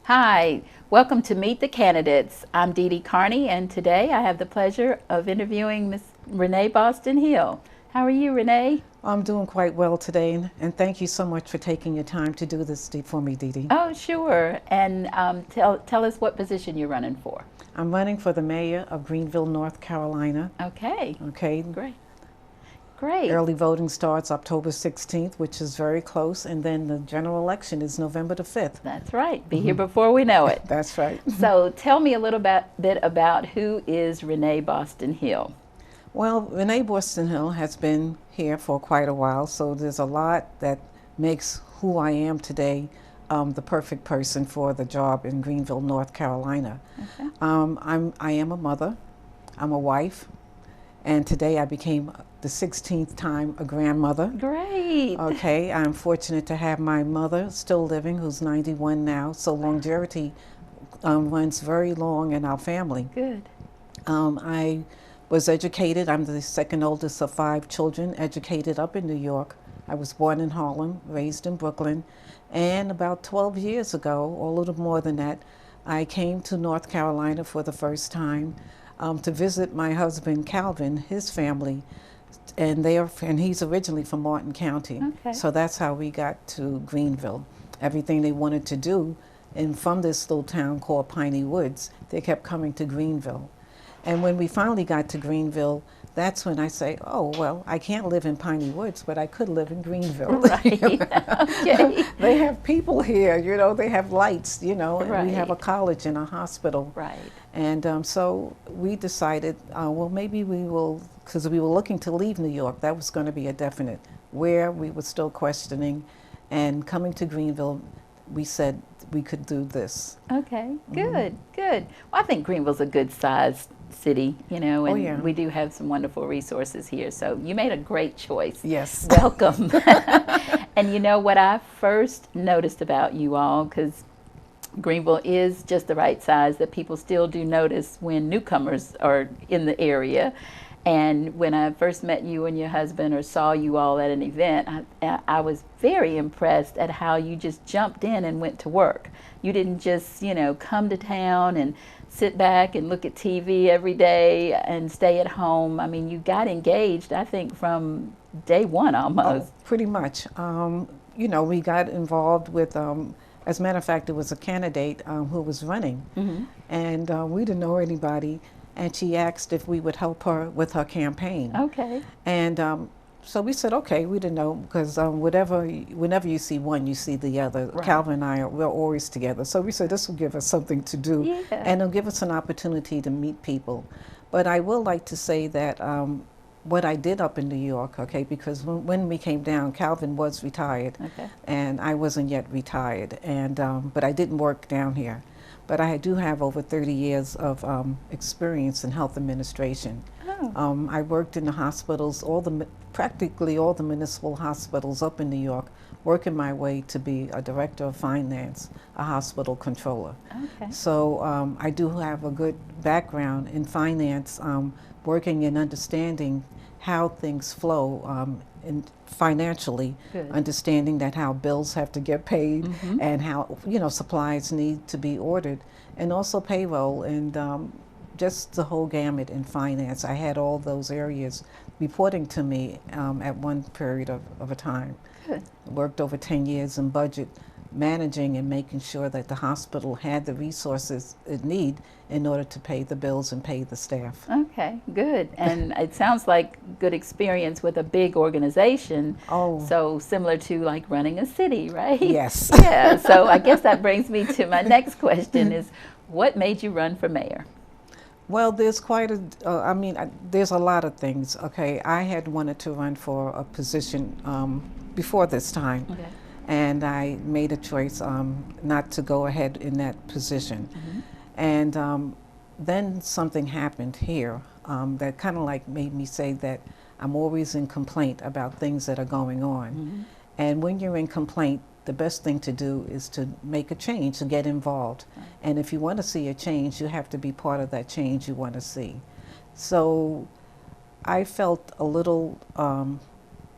Hi, welcome to Meet the Candidates. I'm Dee Dee Carney, and today I have the pleasure of interviewing Miss Renee Boston Hill. How are you, Renee? I'm doing quite well today, and thank you so much for taking your time to do this for me, Dee Dee. Oh, sure. And tell us what position you're running for. I'm running for the mayor of Greenville, North Carolina. Okay, Okay, great. Great. early voting starts October 16th, which is very close, and then the general election is November the 5th. That's right. Be here before we know it. That's right. So tell me a little bit about who is Renee Boston Hill. Well, Renee Boston Hill has been here for quite a while, so there's a lot that makes who I am today the perfect person for the job in Greenville, North Carolina. Okay. I am a mother, I'm a wife, and today I became the 16th time a grandmother. Great. Okay, I'm fortunate to have my mother still living, who's 91 now, so longevity runs very long in our family. Good. I was educated. I'm the second oldest of 5 children, educated up in New York. I was born in Harlem, raised in Brooklyn, and about 12 years ago, or a little more than that, I came to North Carolina for the first time to visit my husband Calvin, his family, and he's originally from Martin County. Okay. So that's how we got to Greenville. Everything they wanted to do, and from this little town called Piney Woods, they kept coming to Greenville. And when we finally got to Greenville, that's when I say, oh, well, I can't live in Piney Woods, but I could live in Greenville. Right. Okay. They have people here, they have lights, and we have a Right. college and a hospital. Right. And so we decided, well, maybe we will, because we were looking to leave New York. That was going to be a definite. Where we were still questioning. And coming to Greenville, we said we could do this. Okay, good, good. Well, I think Greenville's a good sized city, and yeah. we do have some wonderful resources here. So you made a great choice. Yes. Welcome. And you know what I first noticed about you all, because Greenville is just the right size that people still do notice when newcomers are in the area. And when I first met you and your husband or saw you all at an event, I was very impressed at how you just jumped in and went to work. You didn't just, come to town and sit back and look at TV every day and stay at home. I mean, you got engaged, I think, from day one almost. Oh, pretty much. We got involved with, as a matter of fact, it was a candidate who was running, and we didn't know anybody. And she asked if we would help her with her campaign. Okay. And so we said, okay, we didn't know, because whenever you see one, you see the other. Right. Calvin and we're always together. So we said this will give us something to do, Yeah. and it'll give us an opportunity to meet people. But I will like to say that what I did up in New York, okay, because when we came down, Calvin was retired, Okay. and I wasn't yet retired, and but I didn't work down here. But I do have over 30 years of experience in health administration. Oh. I worked in the hospitals, practically all the municipal hospitals up in New York, working my way to be a director of finance, a hospital controller. Okay. So I do have a good background in finance, working and understanding how things flow financially, Good. understanding that how bills have to get paid and how supplies need to be ordered, and also payroll and just the whole gamut in finance. I had all those areas reporting to me at one period of a time. Good. Worked over 10 years in budget managing and making sure that the hospital had the resources it need in order to pay the bills and pay the staff. Okay, good. And it sounds like good experience with a big organization. Oh. So similar to like running a city, right? Yes. Yeah. So I guess that brings me to my next question is, what made you run for mayor? Well, there's there's a lot of things. Okay, I had wanted to run for a position before this time. Okay. And I made a choice not to go ahead in that position. And then something happened here that kind of like made me say that I'm always in complaint about things that are going on. And when you're in complaint, the best thing to do is to make a change, to get involved. And if you want to see a change, you have to be part of that change you want to see. So I felt a little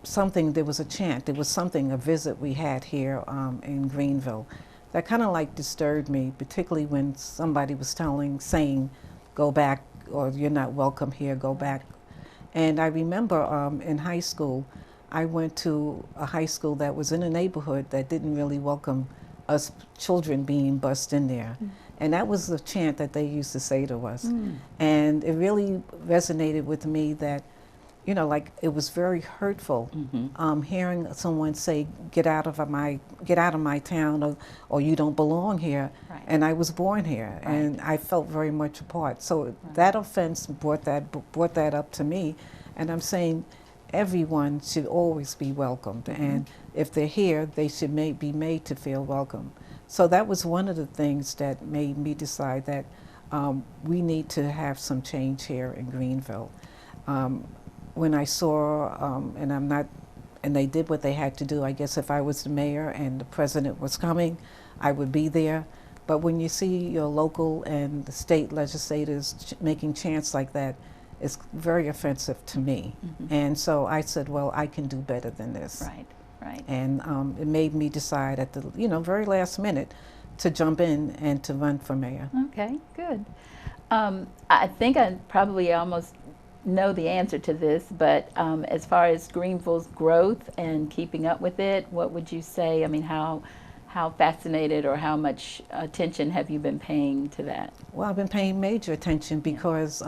there was a chant, there was something, a visit we had here in Greenville that kind of like disturbed me, particularly when somebody was saying, go back, or you're not welcome here, go back. And I remember in high school, I went to a high school that was in a neighborhood that didn't really welcome us children being bused in there. And that was the chant that they used to say to us. And it really resonated with me that, you know, like it was very hurtful hearing someone say, get out of my town, or you don't belong here. Right. And I was born here, Right. and I felt very much a part. So that offense brought that up to me. And I'm saying everyone should always be welcomed. And if they're here, they should be made to feel welcome. So that was one of the things that made me decide that we need to have some change here in Greenville. When I saw, and they did what they had to do. I guess if I was the mayor and the president was coming, I would be there. But when you see your local and the state legislators making chants like that, it's very offensive to me. And so I said, well, I can do better than this. Right, right. And it made me decide at the very last minute to jump in and to run for mayor. Okay, good. I think I probably almost know the answer to this, but as far as Greenville's growth and keeping up with it, what would you say? I mean, how fascinated or how much attention have you been paying to that? Well, I've been paying major attention because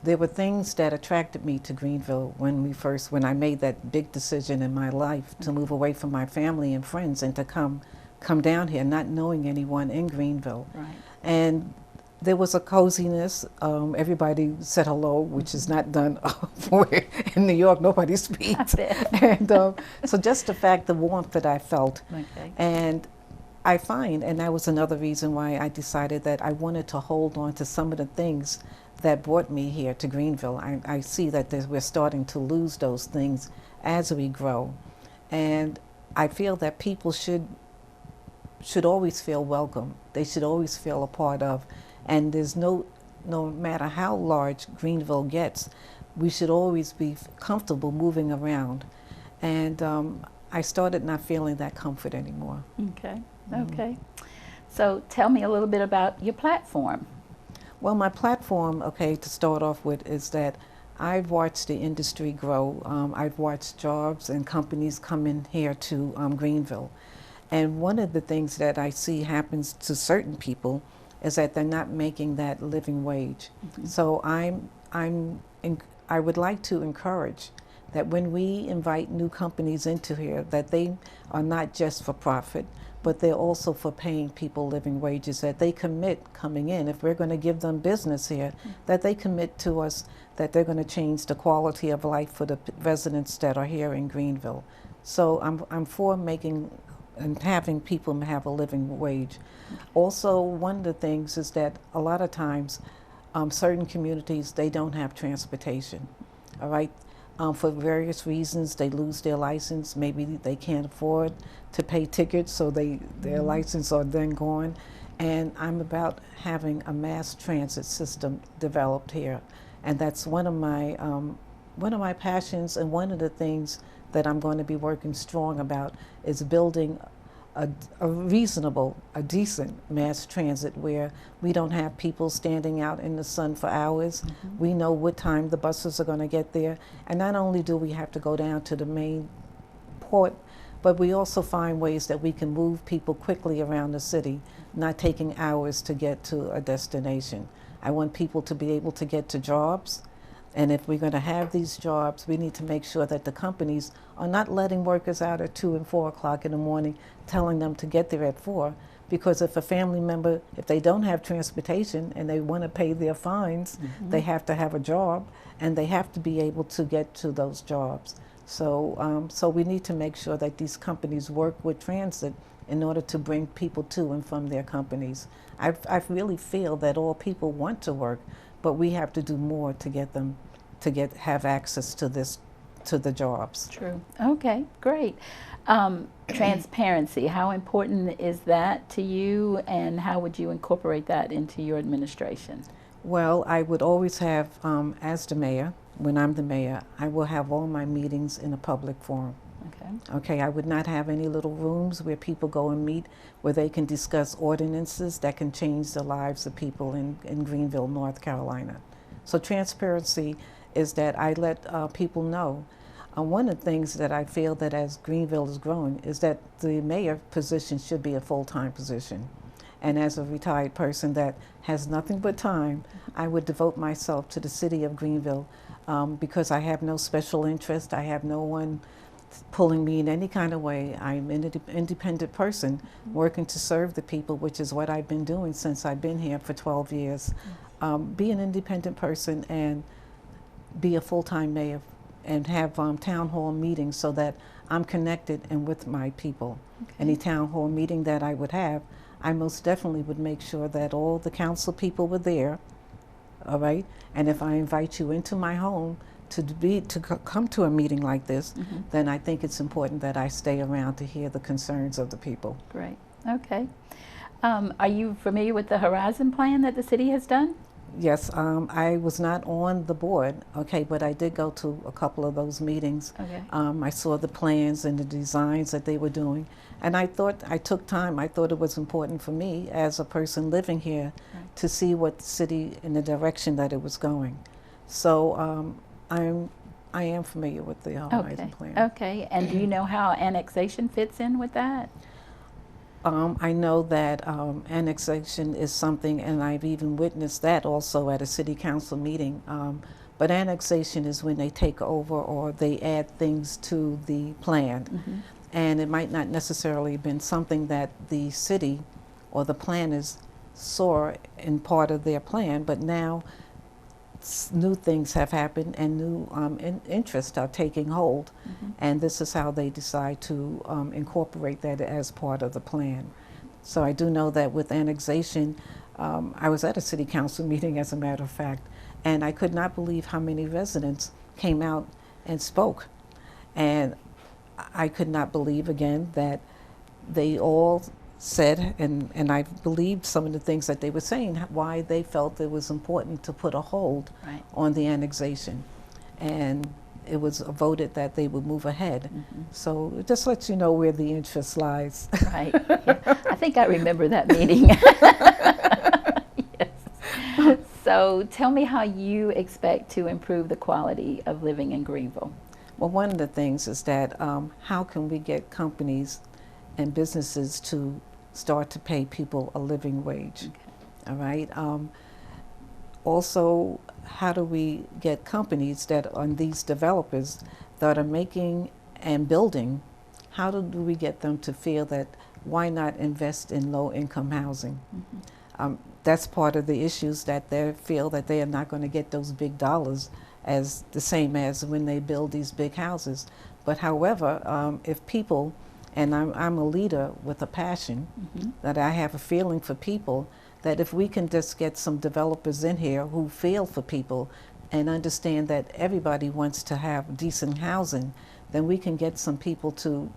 there were things that attracted me to Greenville when I made that big decision in my life to move away from my family and friends and to come down here, not knowing anyone in Greenville. Right. And there was a coziness. Everybody said hello, which is not done in New York. Nobody speaks. And so just the fact, the warmth that I felt. Okay. And I find, and that was another reason why I decided that I wanted to hold on to some of the things that brought me here to Greenville. I see that we're starting to lose those things as we grow. And I feel that people should always feel welcome. They should always feel a part of. And there's no matter how large Greenville gets, we should always be comfortable moving around. And I started not feeling that comfort anymore. Okay, okay. So tell me a little bit about your platform. Well, my platform, okay, to start off with, is that I've watched the industry grow. I've watched jobs and companies come in here to Greenville. And one of the things that I see happens to certain people is that they're not making that living wage. So I would like to encourage that when we invite new companies into here, that they are not just for profit, but they're also for paying people living wages, that they commit coming in. If we're going to give them business here, that they commit to us that they're going to change the quality of life for the residents that are here in Greenville. So I'm for making and having people have a living wage. Also, one of the things is that a lot of times certain communities, they don't have transportation, all right? For various reasons, they lose their license. Maybe they can't afford to pay tickets, so their license are then gone. And I'm about having a mass transit system developed here, and that's one of my passions. And one of the things that I'm going to be working strong about is building a decent mass transit where we don't have people standing out in the sun for hours. We know what time the buses are going to get there. And not only do we have to go down to the main port, but we also find ways that we can move people quickly around the city, not taking hours to get to a destination. I want people to be able to get to jobs. And if we're going to have these jobs, we need to make sure that the companies are not letting workers out at 2 and 4 o'clock in the morning, telling them to get there at 4. Because if a family member, if they don't have transportation and they want to pay their fines, they have to have a job, and they have to be able to get to those jobs. So, so we need to make sure that these companies work with transit in order to bring people to and from their companies. I really feel that all people want to work, but we have to do more to get them to have access to the jobs. True. Okay, great. Transparency, how important is that to you, and how would you incorporate that into your administration? Well, I would always have, as the mayor, when I'm the mayor, I will have all my meetings in a public forum. Okay. Okay, I would not have any little rooms where people go and meet, where they can discuss ordinances that can change the lives of people in Greenville, North Carolina. So transparency is that I let people know. One of the things that I feel that as Greenville is growing is that the mayor position should be a full-time position. And as a retired person that has nothing but time, I would devote myself to the city of Greenville because I have no special interest. I have no one pulling me in any kind of way. I'm an independent person working to serve the people, which is what I've been doing since I've been here for 12 years. Be an independent person and be a full-time mayor and have town hall meetings so that I'm connected and with my people. Okay. Any town hall meeting that I would have, I most definitely would make sure that all the council people were there, all right? And if I invite you into my home to come to a meeting like this, then I think it's important that I stay around to hear the concerns of the people. Great. Okay. Are you familiar with the Horizon Plan that the city has done? Yes, I was not on the board, okay, but I did go to a couple of those meetings. Okay. I saw the plans and the designs that they were doing, and I thought, I took time, I thought it was important for me as a person living here to see what the city, in the direction that it was going. So I am familiar with the Horizon Plan. Okay, and do you know how annexation fits in with that? I know that annexation is something, and I've even witnessed that also at a city council meeting. But annexation is when they take over or they add things to the plan. And it might not necessarily have been something that the city or the planners saw in part of their plan, but now new things have happened and new interests are taking hold, and this is how they decide to incorporate that as part of the plan. So I do know that with annexation, I was at a city council meeting, as a matter of fact, and I could not believe how many residents came out and spoke. And I could not believe, again, that they all said, and I believed some of the things that they were saying, why they felt it was important to put a hold on the annexation. And it was voted that they would move ahead. So it just lets you know where the interest lies. Right. Yeah. I think I remember that meeting. Yes. So tell me how you expect to improve the quality of living in Greenville. Well, one of the things is that how can we get companies and businesses to start to pay people a living wage? Okay. All right. Also, how do we get companies that are these developers that are making and building, how do we get them to feel that why not invest in low-income housing? That's part of the issues, that they feel that they are not going to get those big dollars as the same as when they build these big houses. But however, if people, and I'm a leader with a passion, that I have a feeling for people, that if we can just get some developers in here who feel for people and understand that everybody wants to have decent housing, then we can get some people to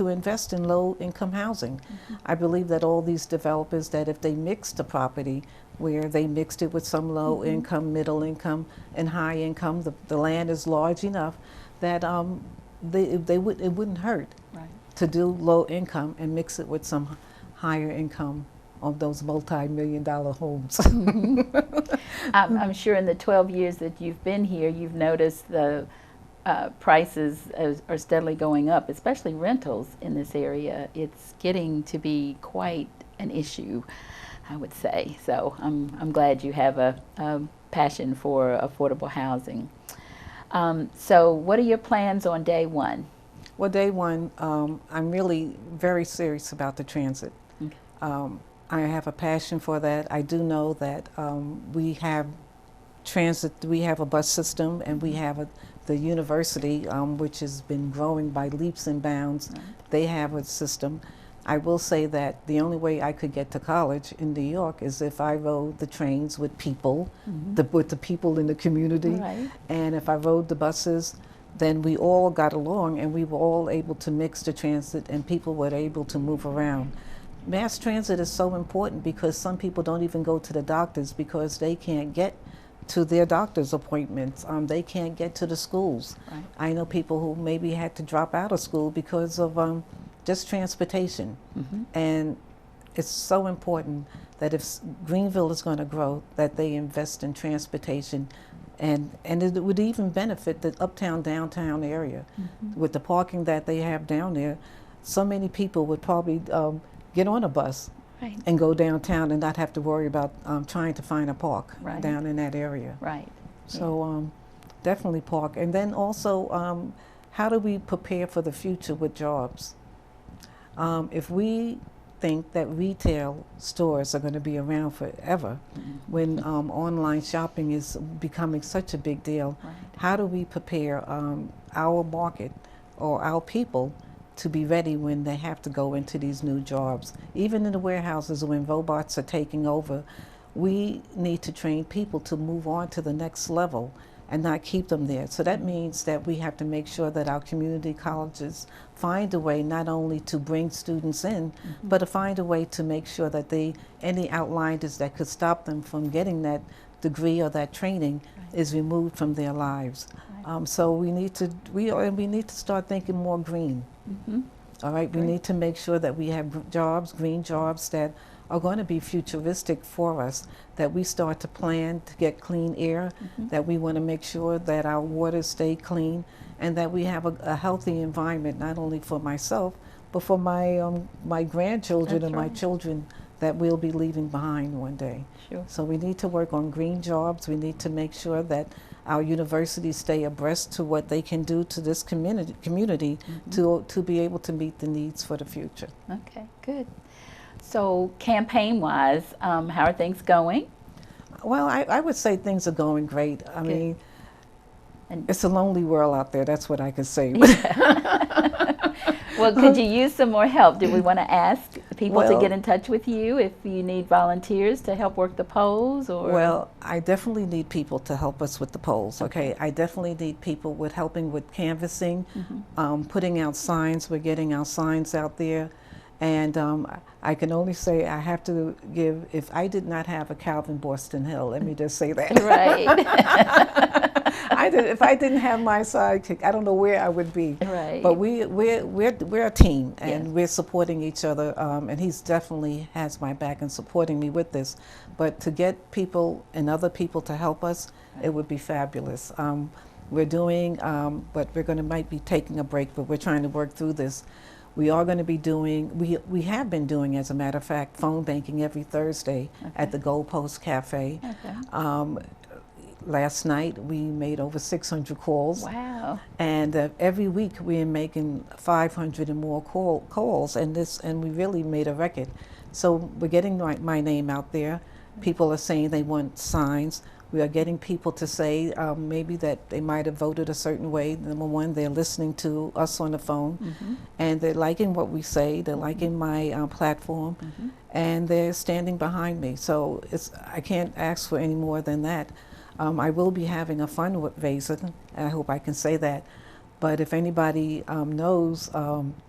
invest in low-income housing. I believe that all these developers, that if they mixed the property, where they mixed it with some low-income, middle-income, and high-income, the land is large enough that it wouldn't hurt to do low-income and mix it with some higher income of those multi-million-dollar homes. I'm sure in the 12 years that you've been here, you've noticed the prices are steadily going up, especially rentals in this area. It's getting to be quite an issue, I would say. So I'm glad you have a passion for affordable housing. So what are your plans on day one? Well, day one, I'm really very serious about the transit. Okay. I have a passion for that. I do know that we have transit, we have a bus system, and we have the university, which has been growing by leaps and bounds. They have a system. I will say that the only way I could get to college in New York is if I rode the trains with people, with the people in the community. And if I rode the buses, then we all got along and we were all able to mix the transit and people were able to move around. Mass transit is so important because some people don't even go to the doctors because they can't get to their doctor's appointments. They can't get to the schools. Right. I know people who maybe had to drop out of school because of just transportation. Mm-hmm. And it's so important that if Greenville is going to grow, that they invest in transportation. And it would even benefit the uptown, downtown area. Mm-hmm. With the parking that they have down there, so many people would probably get on a bus Right. and go downtown and not have to worry about trying to find a park Right. down in that area. Right. So definitely park. And then also, how do we prepare for the future with jobs? If we think that retail stores are going to be around forever, Mm-hmm. when online shopping is becoming such a big deal, Right. how do we prepare our market or our people to be ready when they have to go into these new jobs? Even in the warehouses, when robots are taking over, we need to train people to move on to the next level and not keep them there. So that means that we have to make sure that our community colleges find a way not only to bring students in, Mm-hmm. but to find a way to make sure that any outliners that could stop them from getting that degree or that training Right. is removed from their lives. Right. So we need to start thinking more green. Mm-hmm. All right, we Great. need to make sure that we have jobs, green jobs that are going to be futuristic for us, that we start to plan to get clean air, Mm-hmm. that we want to make sure that our waters stay clean, and that we have a healthy environment, not only for myself, but for my grandchildren That's and my right. children that we'll be leaving behind one day. Sure. So we need to work on green jobs. We need to make sure that our universities stay abreast to what they can do to this community Mm-hmm. to be able to meet the needs for the future. Okay, good. So campaign-wise, how are things going? Well, I would say things are going great. I Good. mean, And it's a lonely world out there. That's what I can say. well, could you use some more help? Do we want to ask people to Well- get in touch with you if you need volunteers to help work the polls? Or Well, I definitely need people to help us with the polls, okay? I definitely need people with helping with canvassing, Mhm. putting out signs. We're getting our signs out there. And I can only say I have to give, if I did not have a Calvin Boston Hill, let me just say that. Right. If I didn't have my sidekick, I don't know where I would be. Right. But we're a team, and Yes. we're supporting each other. And he's definitely has my back and supporting me with this. But to get people and other people to help us, it would be fabulous. We're doing, but we're going to might be taking a break. But we're trying to work through this. We are going to be doing. We have been doing, as a matter of fact, phone banking every Thursday at the Gold Post Cafe. Okay. Last night we made over 600 calls. Wow. And every week we're making 500 and more calls, and we really made a record. So we're getting my name out there. People are saying they want signs. We are getting people to say maybe that they might have voted a certain way. Number one, they're listening to us on the phone, Mm-hmm. and they're liking what we say. They're liking my platform, Mm-hmm. and they're standing behind me. So I can't ask for any more than that. I will be having a fundraiser. I hope I can say that. But if anybody knows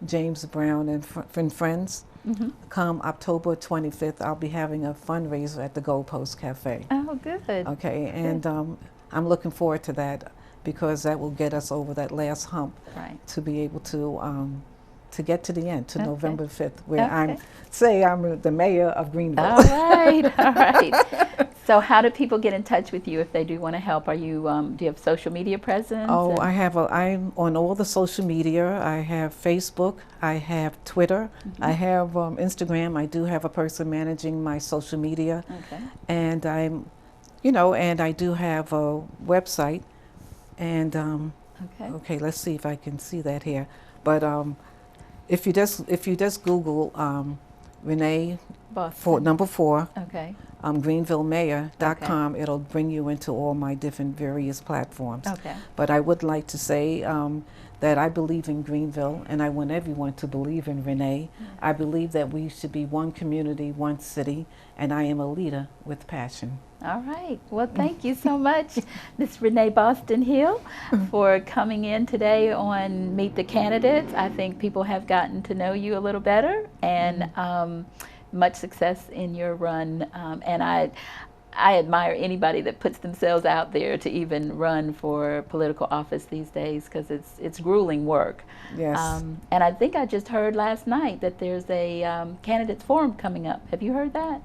James Brown and friends, Mm-hmm. come October 25th, I'll be having a fundraiser at the Gold Post Cafe. Oh, good. Okay, and I'm looking forward to that, because that will get us over that last hump Right. to be able to get to the end, to Okay. November 5th, where Okay. I'm the mayor of Greenville. All right. All right. So how do people get in touch with you if they do want to help? Are you do you have social media presence? Oh, And- I'm on all the social media. I have Facebook, I have Twitter, I have Instagram. I do have a person managing my social media, Okay. and and I do have a website. And Okay. okay, let's see if I can see that here. But if you just Google Renee Boston. number 4. Okay. GreenvilleMayor.com, it'll bring you into all my different various platforms. Okay. But I would like to say that I believe in Greenville, and I want everyone to believe in Renee. I believe that we should be one community, one city, and I am a leader with passion. All right. Well, thank you so much, Ms. Renee Boston Hill, for coming in today on Meet the Candidates. I think people have gotten to know you a little better, and much success in your run. And I admire anybody that puts themselves out there to even run for political office these days, because it's grueling work. Yes. And I think I just heard last night that there's a candidates forum coming up. Have you heard that?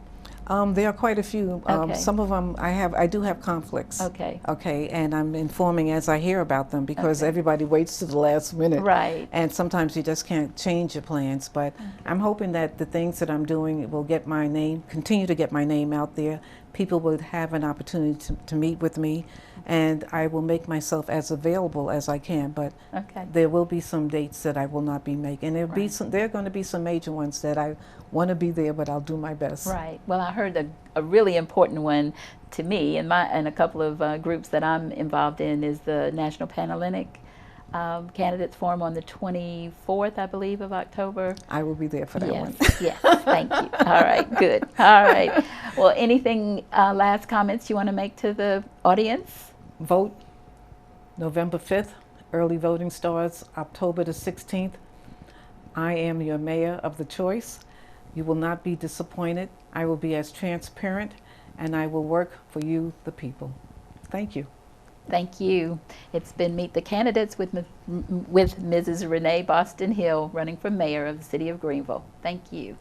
There are quite a few. Okay. Some of them I do have conflicts. Okay. Okay, and I'm informing as I hear about them, because Okay. everybody waits to the last minute. Right. And sometimes you just can't change your plans. But I'm hoping that the things that I'm doing will get my name, continue to get my name out there. People will have an opportunity to meet with me, and I will make myself as available as I can. But Okay. there will be some dates that I will not be making. Right. There are going to be some major ones that I want to be there, but I'll do my best. Right. Well, I heard a really important one to me and a couple of groups that I'm involved in is the National Panhellenic Candidates Forum on the 24th, I believe, of October. I will be there for that one. Yes, thank you. All right, good. All right. Well, anything, last comments you want to make to the audience? Vote November 5th. Early voting starts October the 16th. I am your mayor of the choice. You will not be disappointed. I will be as transparent, and I will work for you, the people. Thank you. Thank you. It's been Meet the Candidates with Mrs. Renee Boston Hill, running for mayor of the city of Greenville. Thank you.